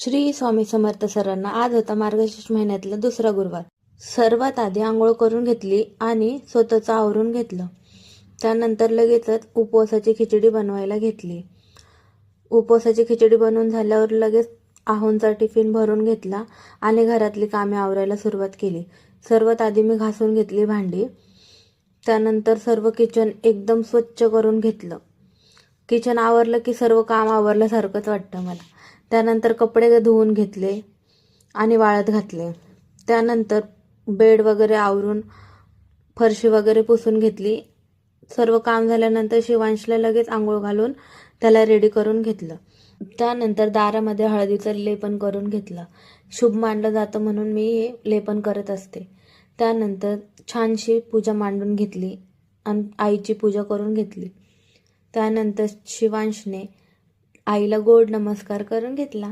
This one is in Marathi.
श्री स्वामी समर्थ सरांना आज होता मार्गशीर्ष महिन्यातला दुसरा गुरुवार. सर्वात आधी आंघोळ करून घेतली आणि स्वतःचं आवरून घेतलं. त्यानंतर लगेचच उपवासाची खिचडी बनवायला घेतली. उपवासाची खिचडी बनवून झाल्यावर लगेच आहोंचा टिफिन भरून घेतला आणि घरातली कामे आवरायला सुरुवात केली. सर्वात आधी मी घासून घेतली भांडी. त्यानंतर सर्व किचन एकदम स्वच्छ करून घेतलं. किचन आवरलं की सर्व काम आवरल्यासारखंच वाटतं मला. त्यानंतर कपडे धुवून घेतले आणि वाळत घातले. त्यानंतर बेड वगैरे आवरून फरशी वगैरे पुसून घेतली. सर्व काम झाल्यानंतर शिवांशला लगेच आंघोळ घालून त्याला रेडी करून घेतलं. त्यानंतर दारामध्ये हळदीचं लेपन करून घेतलं. शुभ मानलं जातं म्हणून मी हे लेपन करत असते. त्यानंतर छानशी पूजा मांडून घेतली आणि आईची पूजा करून घेतली. त्यानंतर शिवांशने आईला गोड नमस्कार करून घेतला.